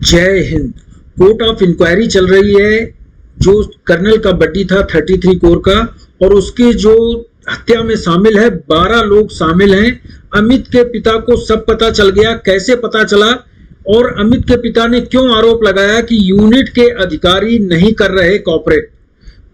जय Hind. Court of inquiry चल रही है। जो कर्नल का बड्डी था 33 कोर का, और उसके जो हत्या में शामिल है 12 लोग शामिल हैं। अमित के पिता को सब पता चल गया। कैसे पता चला और अमित के पिता ने क्यों आरोप लगाया कि यूनिट के अधिकारी नहीं कर रहे कॉपरेट,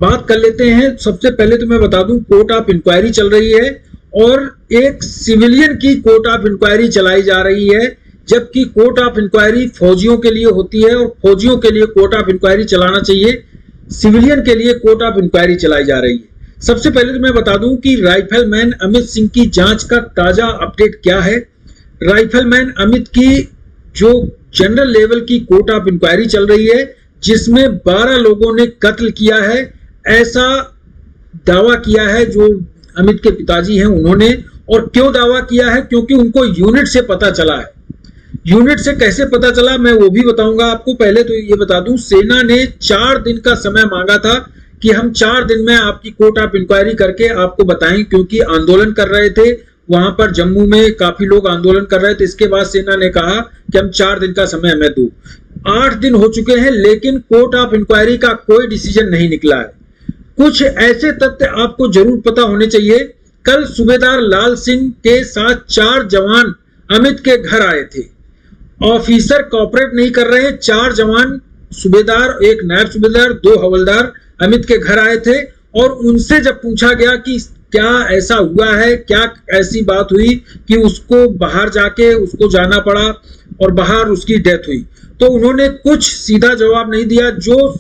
बात कर लेते हैं। सबसे पहले तो मैं बता दूं, कोर्ट ऑफ इंक्वायरी चल रही है और एक सिविलियन की कोर्ट ऑफ इंक्वायरी चलाई जा रही है, जबकि कोर्ट ऑफ इंक्वायरी फौजियों के लिए होती है और फौजियों के लिए कोर्ट ऑफ इंक्वायरी चलाना चाहिए। सिविलियन के लिए कोर्ट ऑफ इंक्वायरी चलाई जा रही है। सबसे पहले तो मैं बता दूं कि राइफलमैन अमित सिंह की जांच का ताजा अपडेट क्या है। राइफलमैन अमित की जो जनरल लेवल की कोर्ट ऑफ इंक्वायरी चल रही है, जिसमें 12 लोगों ने कत्ल किया है, ऐसा दावा किया है जो अमित के पिताजी हैं उन्होंने। और क्यों दावा किया है? क्योंकि उनको यूनिट से पता चला है। यूनिट से कैसे पता चला मैं वो भी बताऊंगा आपको। पहले तो ये बता दूं, सेना ने 4 दिन का समय मांगा था कि हम 4 दिन में आपकी कोर्ट ऑफ इंक्वायरी करके आपको बताएं, क्योंकि आंदोलन कर रहे थे वहां पर जम्मू में, काफी लोग आंदोलन कर रहे थे। इसके बाद सेना ने कहा कि हम 4 दिन का समय हमें दो। 8 दिन हो चुके हैं, लेकिन कोर्ट ऑफ इंक्वायरी का कोई डिसीजन नहीं निकला है। कुछ ऐसे तथ्य आपको जरूर पता होने चाहिए। कल सूबेदार लाल सिंह के साथ 4 जवान अमित के घर आए थे। ऑफिसर कॉपरेट नहीं कर रहे। 4 जवान, सूबेदार, एक नायब सूबेदार, 2 हवलदार अमित के घर आए थे और उनसे जब पूछा गया कि क्या ऐसा हुआ है, क्या ऐसी बात हुई कि उसको बाहर जाके उसको जाना पड़ा और बाहर उसकी डेथ हुई, तो उन्होंने कुछ सीधा जवाब नहीं दिया। जो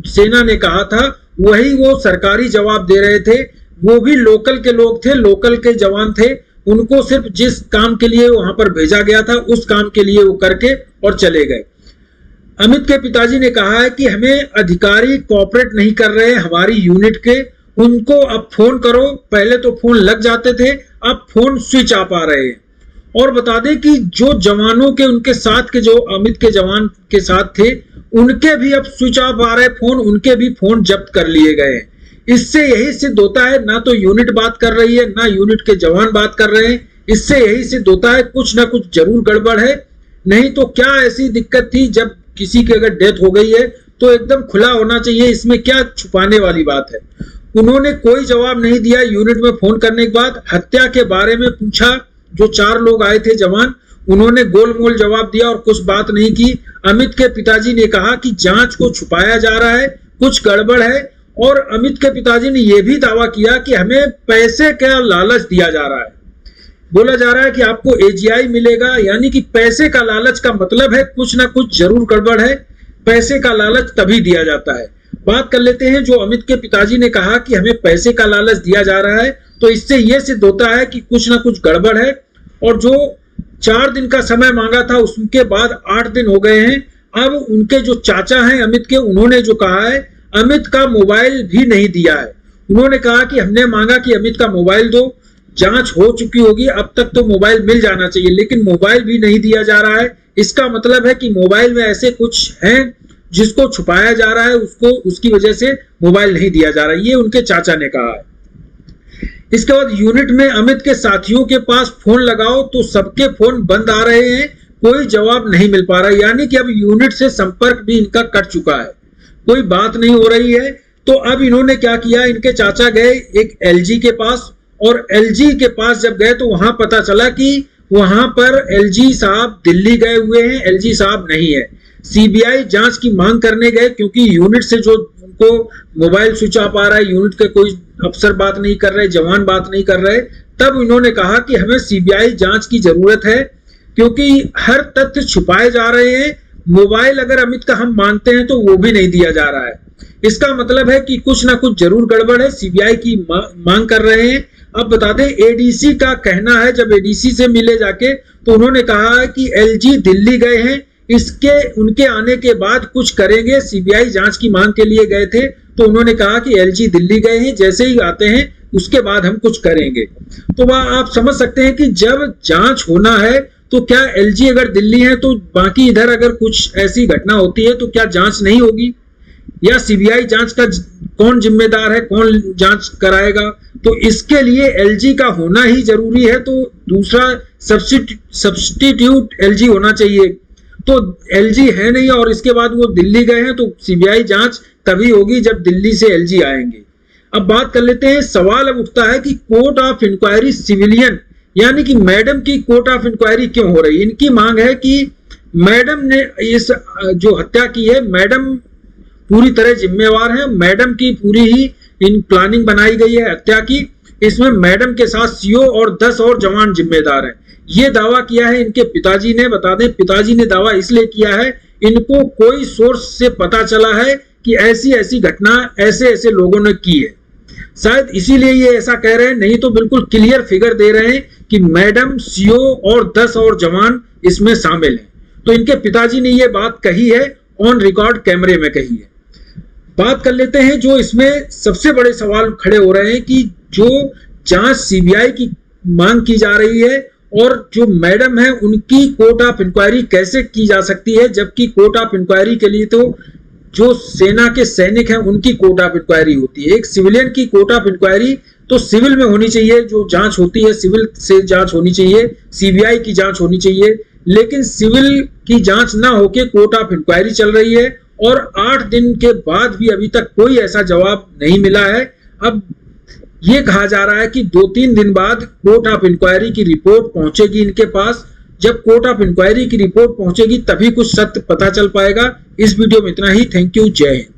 सेना ने कहा था वही वो सरकारी जवाब दे रहे थे। वो भी लोकल के लोग थे, लोकल के जवान थे। उनको सिर्फ जिस काम के लिए वहां पर भेजा गया था उस काम के लिए वो करके और चले गए। अमित के पिताजी ने कहा है कि हमें अधिकारी कोऑपरेट नहीं कर रहे हमारी यूनिट के, उनको अब फोन करो। पहले तो फोन लग जाते थे, अब फोन स्विच ऑफ आ रहे हैं। और बता दें कि जो जवानों के उनके साथ के जो अमित के जवान के साथ थे, उनके भी अब स्विच ऑफ आ रहे फोन, उनके भी फोन जब्त कर लिए गए हैं। इससे यही सिद्ध होता है, ना तो यूनिट बात कर रही है, ना यूनिट के जवान बात कर रहे हैं। इससे यही सिद्ध होता है कुछ ना कुछ जरूर गड़बड़ है। नहीं तो क्या ऐसी दिक्कत थी, जब किसी की अगर डेथ हो गई है तो एकदम खुला होना चाहिए, इसमें क्या छुपाने वाली बात है। उन्होंने कोई जवाब नहीं दिया। यूनिट में फोन करने के बाद हत्या के बारे में पूछा, जो 4 लोग आए थे जवान, उन्होंने गोलमोल जवाब दिया और कुछ बात नहीं की। अमित के पिताजी ने कहा कि जांच को छुपाया जा रहा है, कुछ गड़बड़ है। और अमित के पिताजी ने यह भी दावा किया कि हमें पैसे का लालच दिया जा रहा है। बोला जा रहा है कि आपको एजीआई मिलेगा, यानी कि पैसे का लालच का मतलब है कुछ ना कुछ जरूर गड़बड़ है। पैसे का लालच तभी दिया जाता है। बात कर लेते हैं, जो अमित के पिताजी ने कहा कि हमें पैसे का लालच दिया जा रहा है, तो इससे यह सिद्ध होता है कि कुछ ना कुछ गड़बड़ है। और जो 4 दिन का समय मांगा था उसके बाद 8 दिन हो गए हैं। अब उनके जो चाचा हैं अमित के, उन्होंने जो कहा है, अमित का मोबाइल भी नहीं दिया है। उन्होंने कहा कि हमने मांगा कि अमित का मोबाइल दो, जांच हो चुकी होगी, अब तक तो मोबाइल मिल जाना चाहिए, लेकिन मोबाइल भी नहीं दिया जा रहा है। इसका मतलब है कि मोबाइल में ऐसे कुछ है जिसको छुपाया जा रहा है, उसको उसकी वजह से मोबाइल नहीं दिया जा रहा है। ये उनके चाचा ने कहा है। इसके बाद यूनिट में अमित के साथियों के पास फोन लगाओ तो सबके फोन बंद आ रहे हैं, कोई जवाब नहीं मिल पा रहा है। यानी कि अब यूनिट से संपर्क भी इनका कट चुका है, कोई बात नहीं हो रही है। तो अब इन्होंने क्या किया, इनके चाचा गए एक एलजी के पास, और एलजी के पास जब गए तो वहां पता चला कि वहां पर एलजी साहब दिल्ली गए हुए हैं, एलजी साहब नहीं है। सीबीआई जांच की मांग करने गए, क्योंकि यूनिट से जो उनको मोबाइल स्विच ऑफ आ रहा है, यूनिट के कोई अफसर बात नहीं कर रहे, जवान बात नहीं कर रहे, तब इन्होंने कहा कि हमें सीबीआई जांच की जरूरत है, क्योंकि हर तथ्य छुपाए जा रहे हैं। मोबाइल अगर अमित का हम मानते हैं तो वो भी नहीं दिया जा रहा है। इसका मतलब है कि कुछ ना कुछ जरूर गड़बड़ है। सीबीआई की मांग कर रहे हैं। अब बता दें, एडीसी का कहना है, जब एडीसी से मिले जाके तो उन्होंने कहा कि एलजी दिल्ली गए हैं, उनके आने के बाद कुछ करेंगे। सीबीआई जांच की मांग के लिए गए थे तो उन्होंने कहा कि एलजी दिल्ली गए हैं, जैसे ही आते हैं उसके बाद हम कुछ करेंगे। तो वह आप समझ सकते हैं कि जब जांच होना है तो क्या एलजी अगर दिल्ली है तो बाकी इधर अगर कुछ ऐसी घटना होती है तो क्या जांच नहीं होगी? या सीबीआई जांच का कौन जिम्मेदार है, कौन जांच कराएगा? तो इसके लिए एलजी का होना ही जरूरी है। तो दूसरा सब्स्टिट्यूट एलजी होना चाहिए। तो एलजी है नहीं और इसके बाद वो दिल्ली गए हैं, तो सीबीआई जांच तभी होगी जब दिल्ली से एलजी आएंगे। अब बात कर लेते हैं, सवाल अब उठता है कि कोर्ट ऑफ इंक्वायरी सिविलियन यानी कि मैडम की कोर्ट ऑफ इंक्वायरी क्यों हो रही है। इनकी मांग है कि मैडम ने इस जो हत्या की है, मैडम पूरी तरह जिम्मेवार है, मैडम की पूरी ही इन प्लानिंग बनाई गई है हत्या की, इसमें मैडम के साथ सीओ और 10 और जवान जिम्मेदार हैं। ये दावा किया है इनके पिताजी ने। बता दें, पिताजी ने दावा इसलिए किया है, इनको कोई सोर्स से पता चला है कि ऐसी ऐसी घटना ऐसे ऐसे लोगों ने की है, शायद इसीलिए ये ऐसा कह रहे हैं, नहीं तो बिल्कुल क्लियर फिगर दे रहे हैं कि मैडम, सीओ और 10 और जवान इसमें शामिल हैं। तो इनके पिताजी ने ये बात कही है, ऑन रिकॉर्ड कैमरे में कही है। बात कर लेते हैं जो इसमें सबसे बड़े सवाल खड़े हो रहे हैं कि जो जांच सीबीआई की मांग की जा रही है और जो मैडम है उनकी कोर्ट ऑफ इंक्वायरी कैसे की जा सकती है, जबकि कोर्ट ऑफ इंक्वायरी के लिए तो जो सेना के सैनिक हैं उनकी कोर्ट ऑफ इंक्वायरी होती है। एक सिविलियन की कोर्ट ऑफ इंक्वायरी तो सिविल में होनी चाहिए, जो जांच होती है सिविल से जांच होनी चाहिए, सीबीआई की जांच होनी चाहिए, लेकिन सिविल की जांच ना होके कोर्ट ऑफ इंक्वायरी चल रही है और 8 दिन के बाद भी अभी तक कोई ऐसा जवाब नहीं मिला है। अब ये कहा जा रहा है कि 2-3 दिन बाद कोर्ट ऑफ इंक्वायरी की रिपोर्ट पहुंचेगी इनके पास। जब कोर्ट ऑफ इंक्वायरी की रिपोर्ट पहुंचेगी तभी कुछ सत्य पता चल पाएगा। इस वीडियो में इतना ही। थैंक यू, जय हिंद।